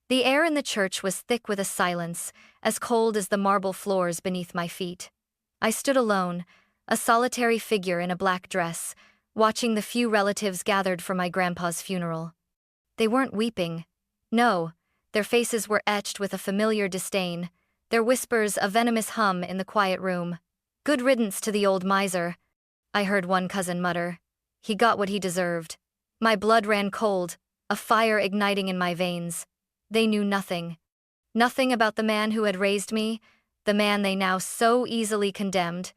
The air in the church was thick with a silence, as cold as the marble floors beneath my feet. I stood alone, a solitary figure in a black dress, watching the few relatives gathered for my grandpa's funeral. They weren't weeping. No, their faces were etched with a familiar disdain, their whispers a venomous hum in the quiet room. "Good riddance to the old miser," I heard one cousin mutter. "He got what he deserved." My blood ran cold, a fire igniting in my veins. They knew nothing. Nothing about the man who had raised me, the man they now so easily condemned.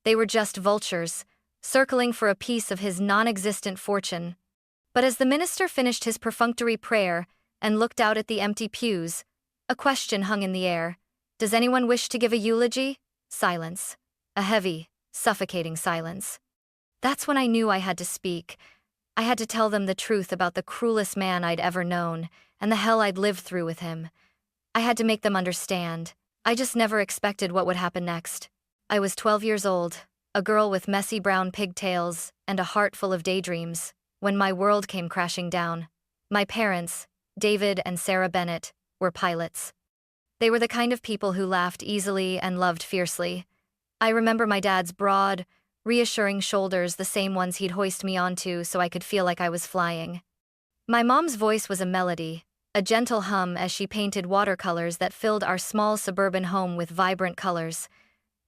They were just vultures, circling for a piece of his non-existent fortune. But as the minister finished his perfunctory prayer and looked out at the empty pews, a question hung in the air. "Does anyone wish to give a eulogy?" Silence. A heavy, suffocating silence. That's when I knew I had to speak. I had to tell them the truth about the cruelest man I'd ever known, and the hell I'd lived through with him. I had to make them understand. I just never expected what would happen next. I was 12 years old, a girl with messy brown pigtails and a heart full of daydreams, when my world came crashing down. My parents, David and Sarah Bennett, were pilots. They were the kind of people who laughed easily and loved fiercely. I remember my dad's broad, reassuring shoulders, the same ones he'd hoist me onto so I could feel like I was flying. My mom's voice was a melody, a gentle hum as she painted watercolors that filled our small suburban home with vibrant colors.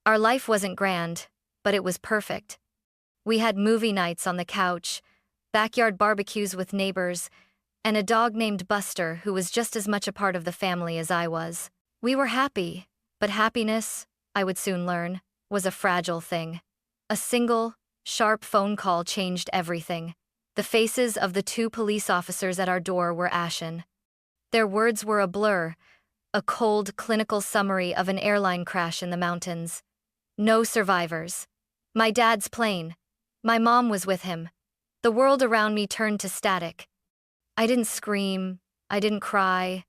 Our life wasn't grand, but it was perfect. We had movie nights on the couch, backyard barbecues with neighbors, and a dog named Buster who was just as much a part of the family as I was. We were happy, but happiness, I would soon learn, was a fragile thing. A single, sharp phone call changed everything. The faces of the 2 police officers at our door were ashen. Their words were a blur, a cold, clinical summary of an airline crash in the mountains. No survivors. My dad's plane. My mom was with him. The world around me turned to static. I didn't scream. I didn't cry.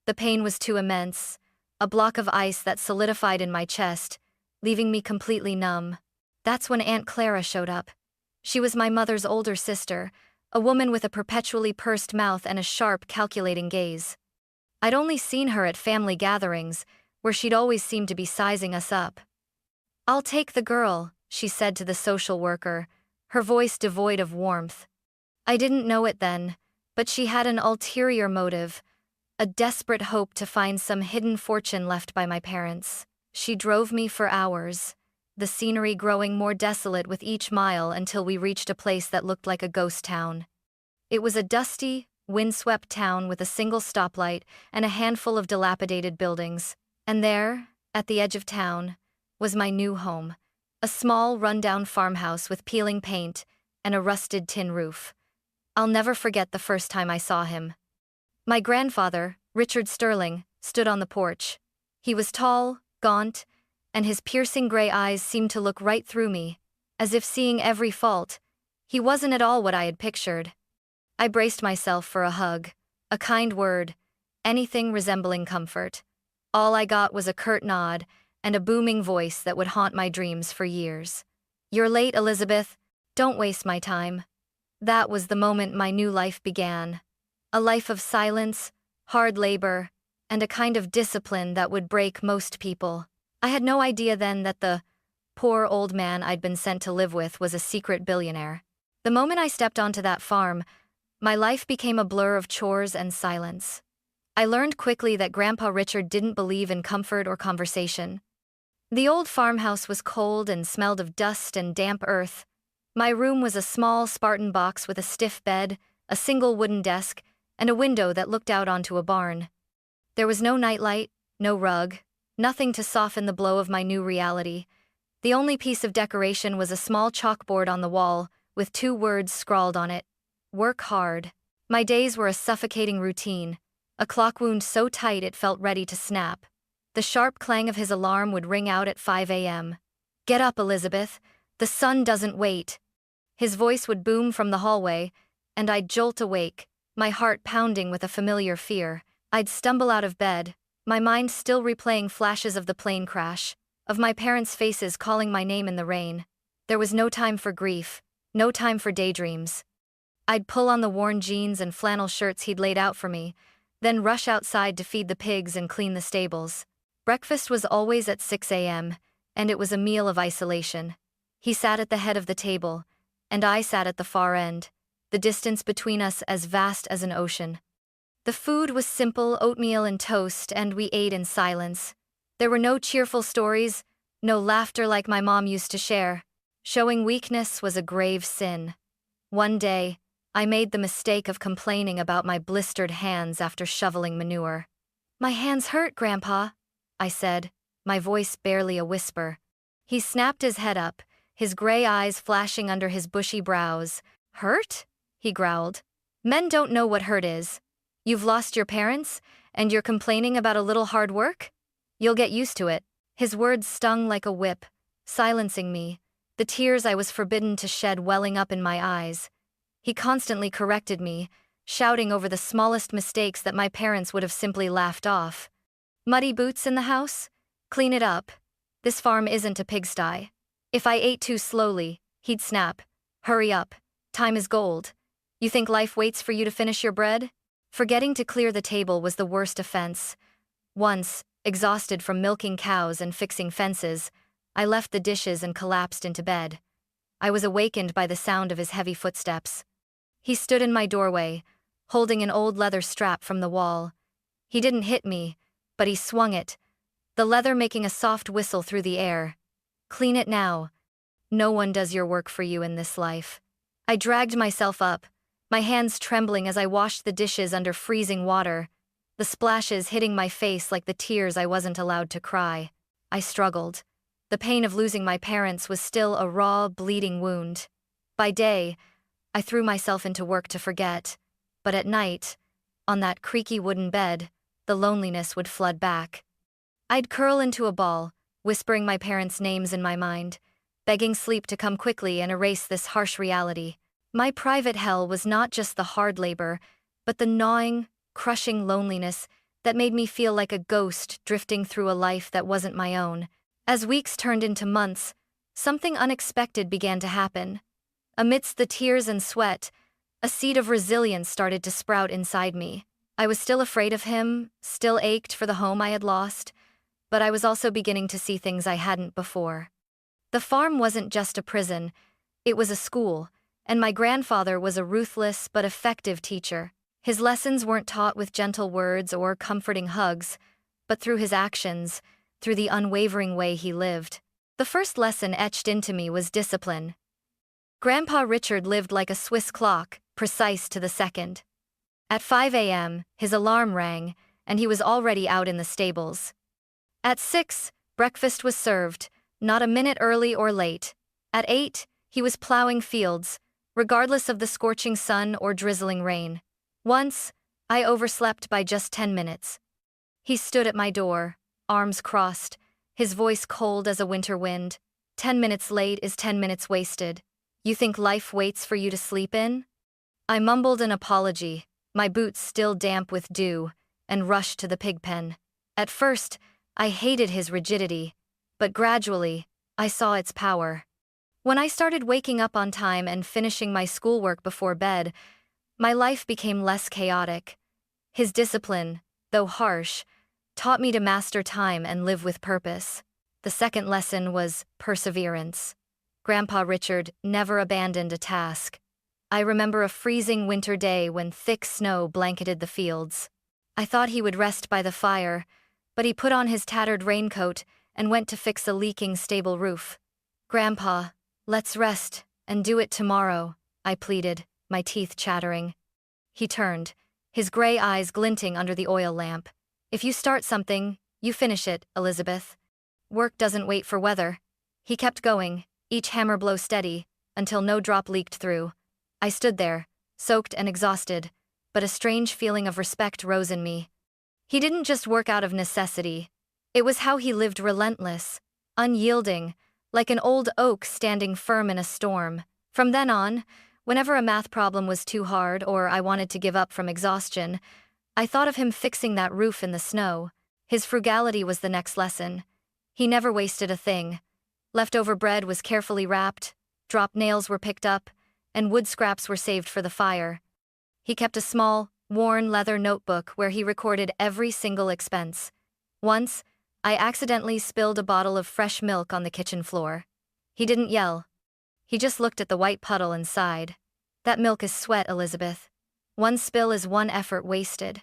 The pain was too immense, a block of ice that solidified in my chest, leaving me completely numb. That's when Aunt Clara showed up. She was my mother's older sister, a woman with a perpetually pursed mouth and a sharp, calculating gaze. I'd only seen her at family gatherings, where she'd always seemed to be sizing us up. "I'll take the girl," she said to the social worker, her voice devoid of warmth. I didn't know it then, but she had an ulterior motive, a desperate hope to find some hidden fortune left by my parents. She drove me for hours, the scenery growing more desolate with each mile until we reached a place that looked like a ghost town. It was a dusty, windswept town with a single stoplight and a handful of dilapidated buildings. And there, at the edge of town, was my new home, a small, rundown farmhouse with peeling paint and a rusted tin roof. I'll never forget the first time I saw him. My grandfather, Richard Sterling, stood on the porch. He was tall, gaunt, and his piercing gray eyes seemed to look right through me, as if seeing every fault. He wasn't at all what I had pictured. I braced myself for a hug, a kind word, anything resembling comfort. All I got was a curt nod and a booming voice that would haunt my dreams for years. "You're late, Elizabeth. Don't waste my time." That was the moment my new life began. A life of silence, hard labor, and a kind of discipline that would break most people. I had no idea then that the poor old man I'd been sent to live with was a secret billionaire. The moment I stepped onto that farm, my life became a blur of chores and silence. I learned quickly that Grandpa Richard didn't believe in comfort or conversation. The old farmhouse was cold and smelled of dust and damp earth. My room was a small Spartan box with a stiff bed, a single wooden desk, and a window that looked out onto a barn. There was no nightlight, no rug, nothing to soften the blow of my new reality. The only piece of decoration was a small chalkboard on the wall, with 2 words scrawled on it: "Work hard." My days were a suffocating routine, a clock wound so tight it felt ready to snap. The sharp clang of his alarm would ring out at 5 a.m. "Get up, Elizabeth. The sun doesn't wait." His voice would boom from the hallway, and I'd jolt awake, my heart pounding with a familiar fear. I'd stumble out of bed, my mind still replaying flashes of the plane crash, of my parents' faces calling my name in the rain. There was no time for grief, no time for daydreams. I'd pull on the worn jeans and flannel shirts he'd laid out for me, then rush outside to feed the pigs and clean the stables. Breakfast was always at 6 a.m., and it was a meal of isolation. He sat at the head of the table, and I sat at the far end, the distance between us as vast as an ocean. The food was simple, oatmeal and toast, and we ate in silence. There were no cheerful stories, no laughter like my mom used to share. Showing weakness was a grave sin. One day, I made the mistake of complaining about my blistered hands after shoveling manure. "My hands hurt, Grandpa," I said, my voice barely a whisper. He snapped his head up, his gray eyes flashing under his bushy brows. "Hurt?" he growled. "Men don't know what hurt is. You've lost your parents, and you're complaining about a little hard work? You'll get used to it." His words stung like a whip, silencing me, the tears I was forbidden to shed welling up in my eyes. He constantly corrected me, shouting over the smallest mistakes that my parents would have simply laughed off. "Muddy boots in the house? Clean it up. This farm isn't a pigsty." If I ate too slowly, he'd snap, "Hurry up. Time is gold. You think life waits for you to finish your bread?" Forgetting to clear the table was the worst offense. Once, exhausted from milking cows and fixing fences, I left the dishes and collapsed into bed. I was awakened by the sound of his heavy footsteps. He stood in my doorway, holding an old leather strap from the wall. He didn't hit me, but he swung it, the leather making a soft whistle through the air. "Clean it now. No one does your work for you in this life." I dragged myself up, my hands trembling as I washed the dishes under freezing water, the splashes hitting my face like the tears I wasn't allowed to cry. I struggled. The pain of losing my parents was still a raw, bleeding wound. By day, I threw myself into work to forget, but at night, on that creaky wooden bed, the loneliness would flood back. I'd curl into a ball, whispering my parents' names in my mind, begging sleep to come quickly and erase this harsh reality. My private hell was not just the hard labor, but the gnawing, crushing loneliness that made me feel like a ghost drifting through a life that wasn't my own. As weeks turned into months, something unexpected began to happen. Amidst the tears and sweat, a seed of resilience started to sprout inside me. I was still afraid of him, still ached for the home I had lost, but I was also beginning to see things I hadn't before. The farm wasn't just a prison, it was a school, and my grandfather was a ruthless but effective teacher. His lessons weren't taught with gentle words or comforting hugs, but through his actions, through the unwavering way he lived. The first lesson etched into me was discipline. Grandpa Richard lived like a Swiss clock, precise to the second. At 5 a.m., his alarm rang, and he was already out in the stables. At 6, breakfast was served, not a minute early or late. At 8, he was plowing fields, regardless of the scorching sun or drizzling rain. Once, I overslept by just 10 minutes. He stood at my door, arms crossed, his voice cold as a winter wind. 10 minutes late is 10 minutes wasted. You think life waits for you to sleep in? I mumbled an apology, my boots still damp with dew, and rushed to the pig pen. At first, I hated his rigidity, but gradually, I saw its power. When I started waking up on time and finishing my schoolwork before bed, my life became less chaotic. His discipline, though harsh, taught me to master time and live with purpose. The second lesson was perseverance. Grandpa Richard never abandoned a task. I remember a freezing winter day when thick snow blanketed the fields. I thought he would rest by the fire, but he put on his tattered raincoat and went to fix a leaking stable roof. "Grandpa, let's rest and do it tomorrow," I pleaded, my teeth chattering. He turned, his gray eyes glinting under the oil lamp. "If you start something, you finish it, Elizabeth. Work doesn't wait for weather." He kept going, each hammer blow steady, until no drop leaked through. I stood there, soaked and exhausted, but a strange feeling of respect rose in me. He didn't just work out of necessity. It was how he lived, relentless, unyielding, like an old oak standing firm in a storm. From then on, whenever a math problem was too hard or I wanted to give up from exhaustion, I thought of him fixing that roof in the snow. His frugality was the next lesson. He never wasted a thing. Leftover bread was carefully wrapped, dropped nails were picked up, and wood scraps were saved for the fire. He kept a small, worn leather notebook where he recorded every single expense. Once, I accidentally spilled a bottle of fresh milk on the kitchen floor. He didn't yell. He just looked at the white puddle and sighed. That milk is sweat, Elizabeth. One spill is one effort wasted.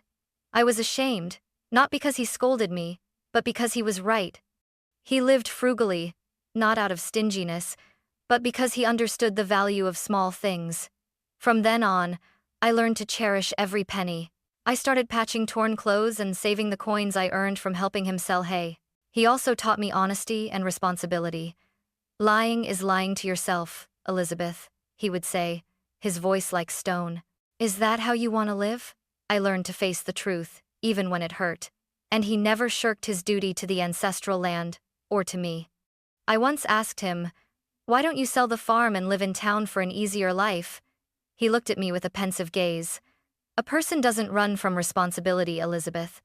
I was ashamed, not because he scolded me, but because he was right. He lived frugally, not out of stinginess, but because he understood the value of small things. From then on, I learned to cherish every penny. I started patching torn clothes and saving the coins I earned from helping him sell hay. He also taught me honesty and responsibility. Lying is lying to yourself, Elizabeth, he would say, his voice like stone. Is that how you want to live? I learned to face the truth, even when it hurt. And he never shirked his duty to the ancestral land, or to me. I once asked him, "Why don't you sell the farm and live in town for an easier life?" He looked at me with a pensive gaze. A person doesn't run from responsibility, Elizabeth.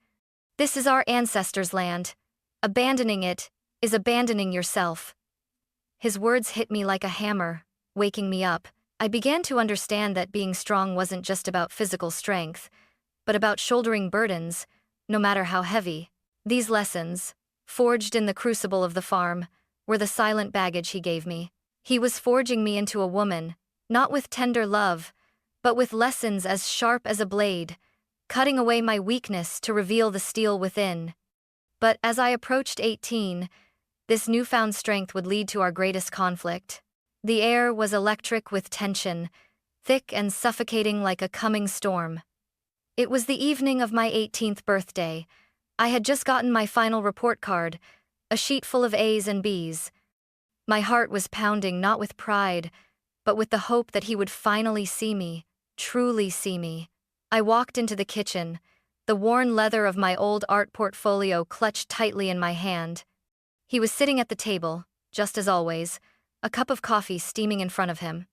This is our ancestors' land. Abandoning it is abandoning yourself. His words hit me like a hammer, waking me up. I began to understand that being strong wasn't just about physical strength, but about shouldering burdens, no matter how heavy. These lessons, forged in the crucible of the farm, were the silent baggage he gave me. He was forging me into a woman, not with tender love, but with lessons as sharp as a blade, cutting away my weakness to reveal the steel within. But as I approached 18, this newfound strength would lead to our greatest conflict. The air was electric with tension, thick and suffocating like a coming storm. It was the evening of my 18th birthday. I had just gotten my final report card, a sheet full of A's and B's. My heart was pounding not with pride, but with the hope that he would finally see me, truly see me. I walked into the kitchen, the worn leather of my old art portfolio clutched tightly in my hand. He was sitting at the table, just as always, a cup of coffee steaming in front of him.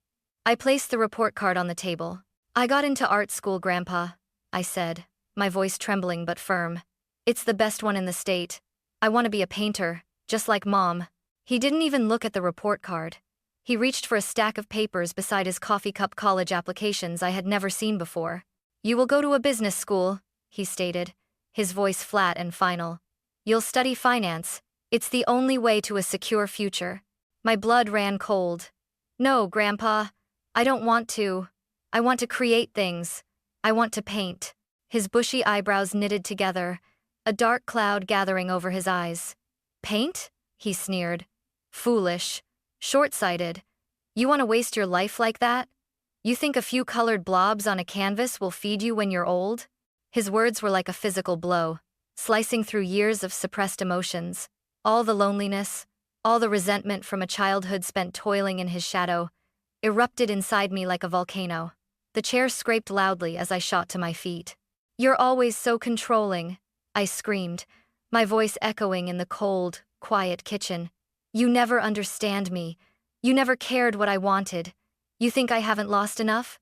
I placed the report card on the table. "I got into art school, Grandpa," I said, my voice trembling but firm. "It's the best one in the state. I want to be a painter, just like Mom." He didn't even look at the report card. He reached for a stack of papers beside his coffee cup college applications I had never seen before. "You will go to a business school," he stated, his voice flat and final. "You'll study finance. It's the only way to a secure future." My blood ran cold. "No, Grandpa. I don't want to. I want to create things. I want to paint." His bushy eyebrows knitted together, a dark cloud gathering over his eyes. "Paint?" he sneered. "Foolish. Short-sighted. You want to waste your life like that? You think a few colored blobs on a canvas will feed you when you're old?" His words were like a physical blow, slicing through years of suppressed emotions. All the loneliness, all the resentment from a childhood spent toiling in his shadow, erupted inside me like a volcano. The chair scraped loudly as I shot to my feet. "You're always so controlling," I screamed, my voice echoing in the cold, quiet kitchen. "You never understand me. You never cared what I wanted. You think I haven't lost enough?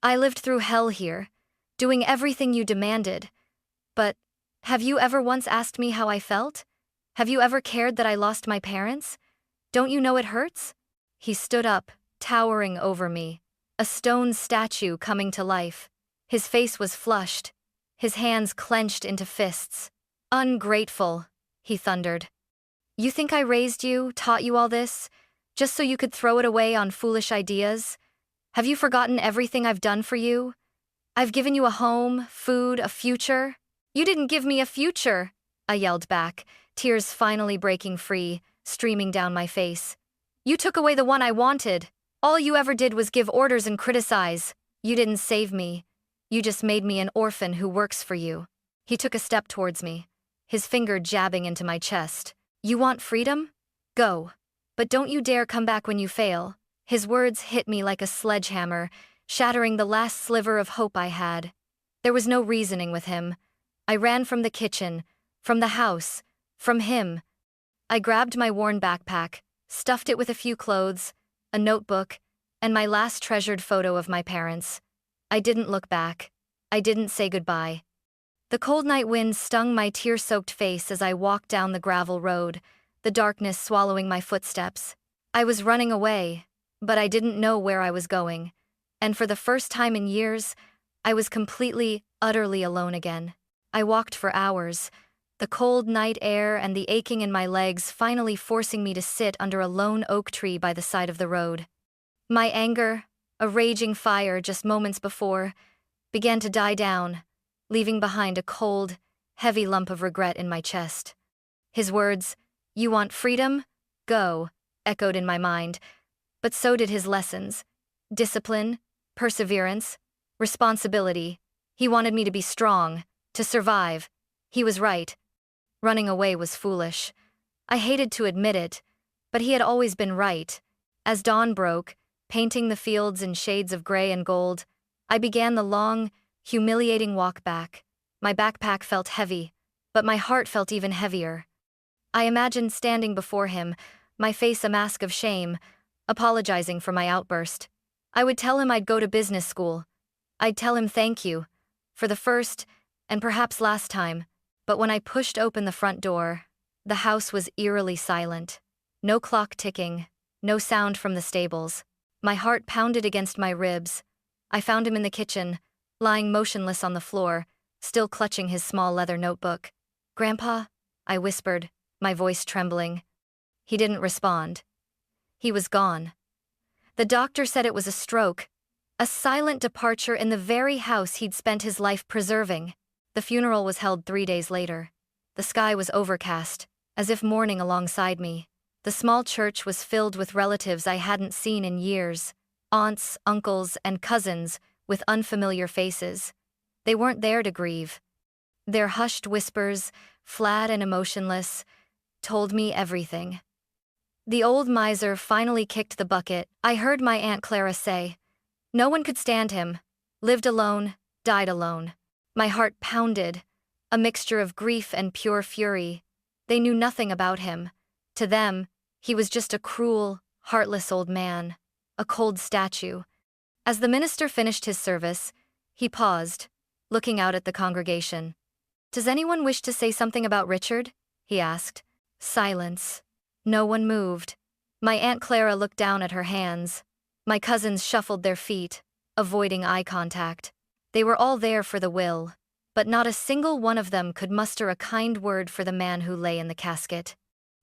I lived through hell here, doing everything you demanded. But have you ever once asked me how I felt? Have you ever cared that I lost my parents? Don't you know it hurts?" He stood up, towering over me, a stone statue coming to life. His face was flushed, his hands clenched into fists. "Ungrateful," he thundered. "You think I raised you, taught you all this, just so you could throw it away on foolish ideas? Have you forgotten everything I've done for you? I've given you a home, food, a future." "You didn't give me a future," I yelled back, tears finally breaking free, streaming down my face. "You took away the one I wanted. All you ever did was give orders and criticize. You didn't save me. You just made me an orphan who works for you." He took a step towards me, his finger jabbing into my chest. "You want freedom? Go. But don't you dare come back when you fail." His words hit me like a sledgehammer, shattering the last sliver of hope I had. There was no reasoning with him. I ran from the kitchen, from the house, from him. I grabbed my worn backpack, stuffed it with a few clothes, a notebook, and my last treasured photo of my parents. I didn't look back. I didn't say goodbye. The cold night wind stung my tear-soaked face as I walked down the gravel road, the darkness swallowing my footsteps. I was running away, but I didn't know where I was going. And for the first time in years, I was completely, utterly alone again. I walked for hours, the cold night air and the aching in my legs finally forcing me to sit under a lone oak tree by the side of the road. My anger, a raging fire just moments before, began to die down, leaving behind a cold, heavy lump of regret in my chest. His words, "You want freedom? Go," echoed in my mind, but so did his lessons. Discipline, perseverance, responsibility. He wanted me to be strong, to survive. He was right. Running away was foolish. I hated to admit it, but he had always been right. As dawn broke, painting the fields in shades of gray and gold, I began the long, humiliating walk back. My backpack felt heavy, but my heart felt even heavier. I imagined standing before him, my face a mask of shame, apologizing for my outburst. I would tell him I'd go to business school. I'd tell him thank you, for the first, and perhaps last time. But when I pushed open the front door, the house was eerily silent. No clock ticking, no sound from the stables. My heart pounded against my ribs. I found him in the kitchen, lying motionless on the floor, still clutching his small leather notebook. "Grandpa?" I whispered, my voice trembling. He didn't respond. He was gone. The doctor said it was a stroke, a silent departure in the very house he'd spent his life preserving. The funeral was held 3 days later. The sky was overcast, as if mourning alongside me. The small church was filled with relatives I hadn't seen in years, aunts, uncles, and cousins with unfamiliar faces. They weren't there to grieve. Their hushed whispers, flat and emotionless, told me everything. The old miser finally kicked the bucket. I heard my Aunt Clara say. No one could stand him. Lived alone, died alone. My heart pounded, a mixture of grief and pure fury. They knew nothing about him. To them, he was just a cruel, heartless old man, a cold statue. As the minister finished his service, he paused, looking out at the congregation. "Does anyone wish to say something about Richard?" he asked. Silence. No one moved. My Aunt Clara looked down at her hands. My cousins shuffled their feet, avoiding eye contact. They were all there for the will, but not a single one of them could muster a kind word for the man who lay in the casket.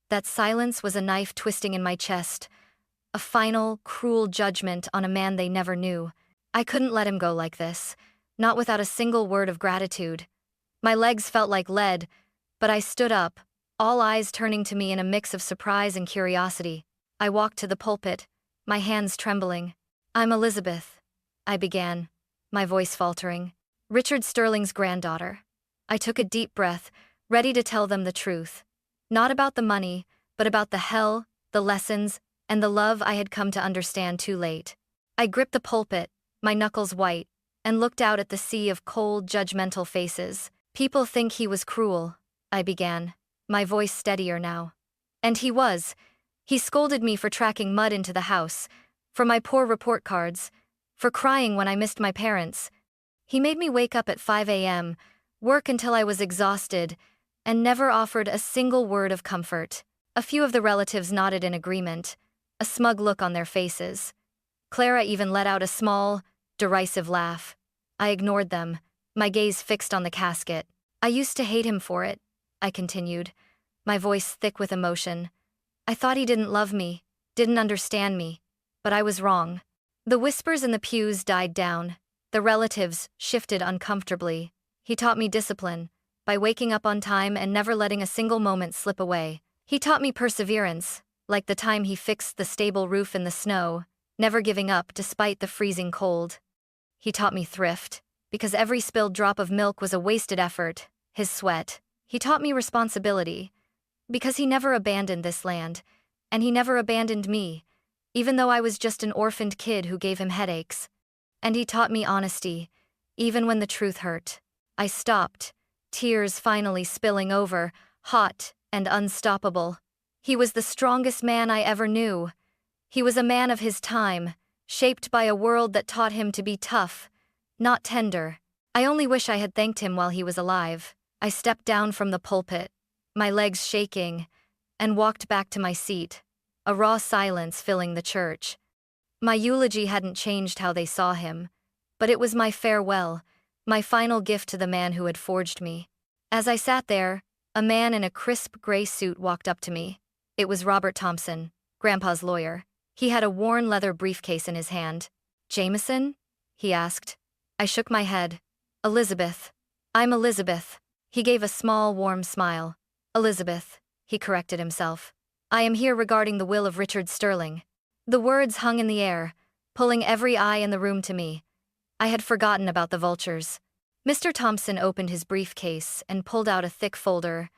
That silence was a knife twisting in my chest, a final, cruel judgment on a man they never knew. I couldn't let him go like this, not without a single word of gratitude. My legs felt like lead, but I stood up, all eyes turning to me in a mix of surprise and curiosity. I walked to the pulpit, my hands trembling. "I'm Elizabeth," I began, my voice faltering. "Richard Sterling's granddaughter." I took a deep breath, ready to tell them the truth. Not about the money, but about the hell, the lessons, and the love I had come to understand too late. I gripped the pulpit, my knuckles white, and looked out at the sea of cold, judgmental faces. "People think he was cruel," I began, my voice steadier now. And he was. He scolded me for tracking mud into the house, for my poor report cards, for crying when I missed my parents. He made me wake up at 5 a.m., work until I was exhausted, and never offered a single word of comfort. A few of the relatives nodded in agreement, a smug look on their faces. Clara even let out a small, derisive laugh. I ignored them, my gaze fixed on the casket. "I used to hate him for it," I continued, my voice thick with emotion. "I thought he didn't love me, didn't understand me, but I was wrong." The whispers in the pews died down. The relatives shifted uncomfortably. "He taught me discipline, by waking up on time and never letting a single moment slip away. He taught me perseverance, like the time he fixed the stable roof in the snow, never giving up despite the freezing cold. He taught me thrift, because every spilled drop of milk was a wasted effort, his sweat. He taught me responsibility, because he never abandoned this land, and he never abandoned me, even though I was just an orphaned kid who gave him headaches. And he taught me honesty, even when the truth hurt." I stopped, tears finally spilling over, hot and unstoppable. He was the strongest man I ever knew. He was a man of his time, shaped by a world that taught him to be tough, not tender. I only wish I had thanked him while he was alive. I stepped down from the pulpit, my legs shaking, and walked back to my seat, a raw silence filling the church. My eulogy hadn't changed how they saw him, but it was my farewell, my final gift to the man who had forged me. As I sat there, a man in a crisp gray suit walked up to me. It was Robert Thompson, Grandpa's lawyer. He had a worn leather briefcase in his hand. "Jameson?" he asked. I shook my head. "Elizabeth. I'm Elizabeth." He gave a small, warm smile. "Elizabeth," he corrected himself. "I am here regarding the will of Richard Sterling." The words hung in the air, pulling every eye in the room to me. I had forgotten about the vultures. Mr. Thompson opened his briefcase and pulled out a thick folder.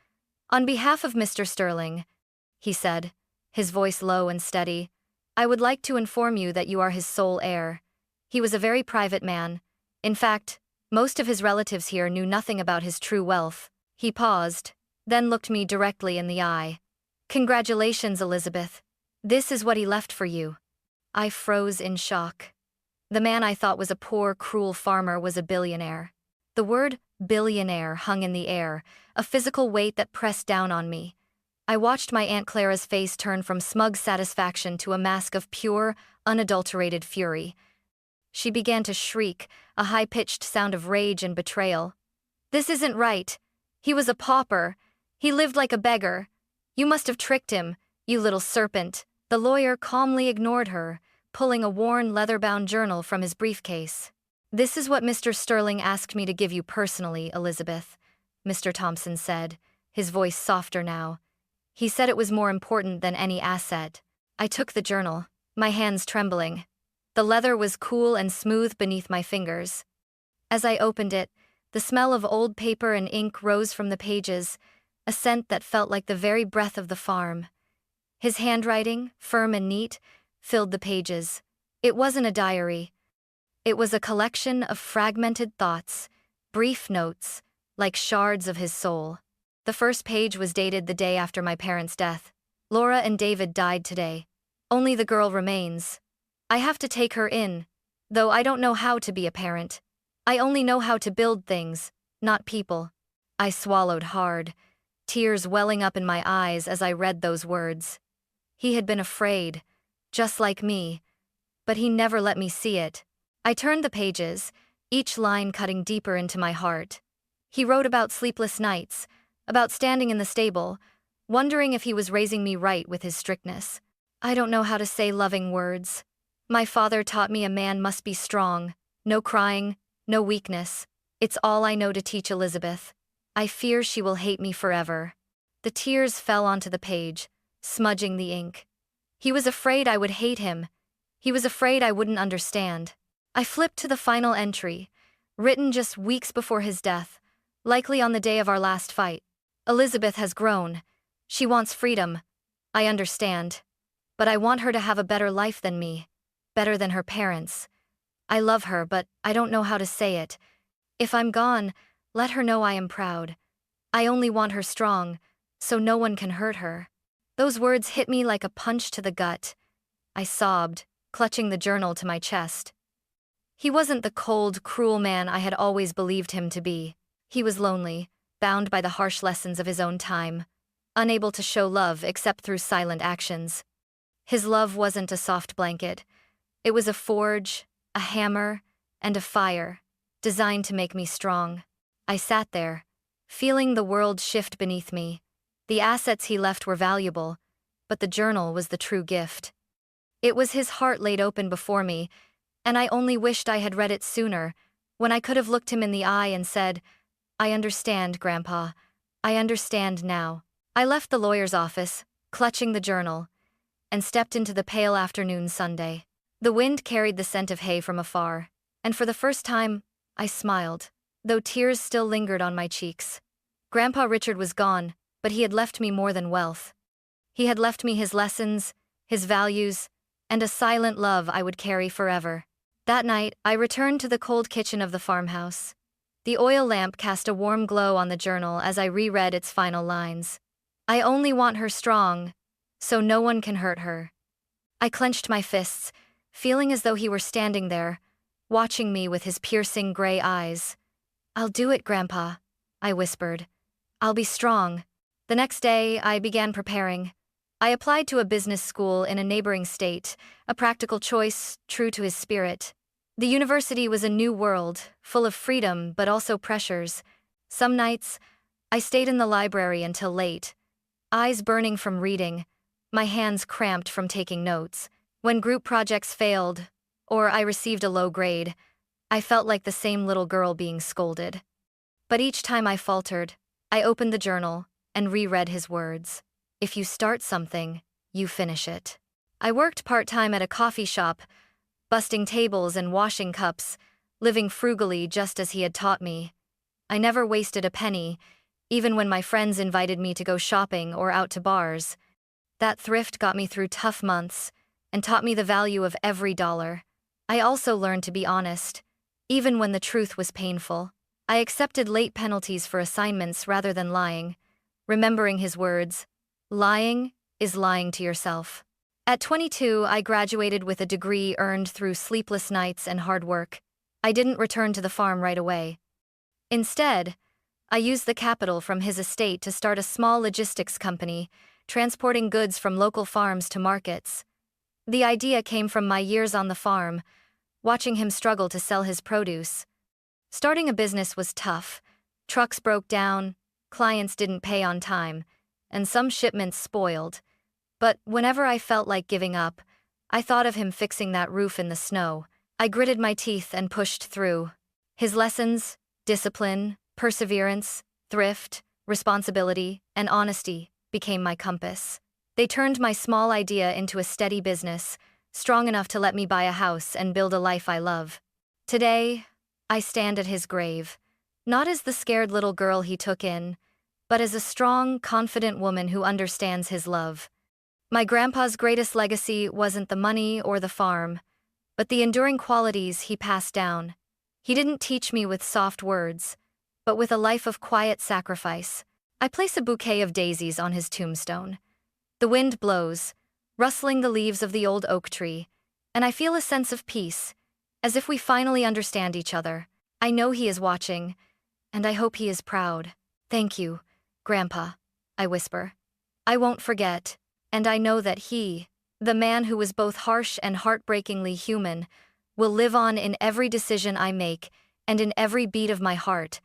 "On behalf of Mr. Sterling," he said, his voice low and steady, "I would like to inform you that you are his sole heir. He was a very private man. In fact, most of his relatives here knew nothing about his true wealth." He paused, then looked me directly in the eye. "Congratulations, Elizabeth. This is what he left for you." I froze in shock. The man I thought was a poor, cruel farmer was a billionaire. The word billionaire hung in the air, a physical weight that pressed down on me. I watched my Aunt Clara's face turn from smug satisfaction to a mask of pure, unadulterated fury. She began to shriek, a high-pitched sound of rage and betrayal. "This isn't right. He was a pauper. He lived like a beggar. You must have tricked him, you little serpent." The lawyer calmly ignored her, pulling a worn leather-bound journal from his briefcase. "This is what Mr. Sterling asked me to give you personally, Elizabeth," Mr. Thompson said, his voice softer now. "He said it was more important than any asset." I took the journal, my hands trembling. The leather was cool and smooth beneath my fingers. As I opened it, the smell of old paper and ink rose from the pages, a scent that felt like the very breath of the farm. His handwriting, firm and neat, filled the pages. It wasn't a diary. It was a collection of fragmented thoughts, brief notes, like shards of his soul. The first page was dated the day after my parents' death. "Laura and David died today. Only the girl remains. I have to take her in, though I don't know how to be a parent. I only know how to build things, not people." I swallowed hard, tears welling up in my eyes as I read those words. He had been afraid, just like me, but he never let me see it. I turned the pages, each line cutting deeper into my heart. He wrote about sleepless nights, about standing in the stable, wondering if he was raising me right with his strictness. I don't know how to say loving words. My father taught me a man must be strong, no crying, no weakness. It's all I know to teach Elizabeth. I fear she will hate me forever. The tears fell onto the page, smudging the ink. He was afraid I would hate him. He was afraid I wouldn't understand. I flipped to the final entry, written just weeks before his death, likely on the day of our last fight. "Elizabeth has grown. She wants freedom. I understand. But I want her to have a better life than me, better than her parents. I love her, but I don't know how to say it. If I'm gone, let her know I am proud. I only want her strong, so no one can hurt her." Those words hit me like a punch to the gut. I sobbed, clutching the journal to my chest. He wasn't the cold, cruel man I had always believed him to be. He was lonely, bound by the harsh lessons of his own time, unable to show love except through silent actions. His love wasn't a soft blanket. It was a forge, a hammer, and a fire, designed to make me strong. I sat there, feeling the world shift beneath me. The assets he left were valuable, but the journal was the true gift. It was his heart laid open before me, and I only wished I had read it sooner, when I could have looked him in the eye and said, "I understand, Grandpa. I understand now." I left the lawyer's office, clutching the journal, and stepped into the pale afternoon Sunday. The wind carried the scent of hay from afar, and for the first time, I smiled, though tears still lingered on my cheeks. Grandpa Richard was gone, but he had left me more than wealth. He had left me his lessons, his values, and a silent love I would carry forever. That night, I returned to the cold kitchen of the farmhouse. The oil lamp cast a warm glow on the journal as I reread its final lines. "I only want her strong, so no one can hurt her." I clenched my fists, feeling as though he were standing there, watching me with his piercing gray eyes. "I'll do it, Grandpa," I whispered. "I'll be strong." The next day, I began preparing. I applied to a business school in a neighboring state, a practical choice true to his spirit. The university was a new world, full of freedom but also pressures. Some nights, I stayed in the library until late, eyes burning from reading, my hands cramped from taking notes. When group projects failed, or I received a low grade, I felt like the same little girl being scolded. But each time I faltered, I opened the journal and reread his words. If you start something, you finish it. I worked part-time at a coffee shop, busting tables and washing cups, living frugally just as he had taught me. I never wasted a penny, even when my friends invited me to go shopping or out to bars. That thrift got me through tough months and taught me the value of every dollar. I also learned to be honest, even when the truth was painful. I accepted late penalties for assignments rather than lying, remembering his words, "Lying is lying to yourself." At 22, I graduated with a degree earned through sleepless nights and hard work. I didn't return to the farm right away. Instead, I used the capital from his estate to start a small logistics company, transporting goods from local farms to markets. The idea came from my years on the farm, watching him struggle to sell his produce. Starting a business was tough. Trucks broke down, clients didn't pay on time, and some shipments spoiled. But whenever I felt like giving up, I thought of him fixing that roof in the snow. I gritted my teeth and pushed through. His lessons, discipline, perseverance, thrift, responsibility, and honesty became my compass. They turned my small idea into a steady business, strong enough to let me buy a house and build a life I love. Today, I stand at his grave, not as the scared little girl he took in, but as a strong, confident woman who understands his love. My grandpa's greatest legacy wasn't the money or the farm, but the enduring qualities he passed down. He didn't teach me with soft words, but with a life of quiet sacrifice. I place a bouquet of daisies on his tombstone. The wind blows, rustling the leaves of the old oak tree, and I feel a sense of peace, as if we finally understand each other. I know he is watching, and I hope he is proud. "Thank you, Grandpa," I whisper. "I won't forget." And I know that he, the man who was both harsh and heartbreakingly human, will live on in every decision I make and in every beat of my heart.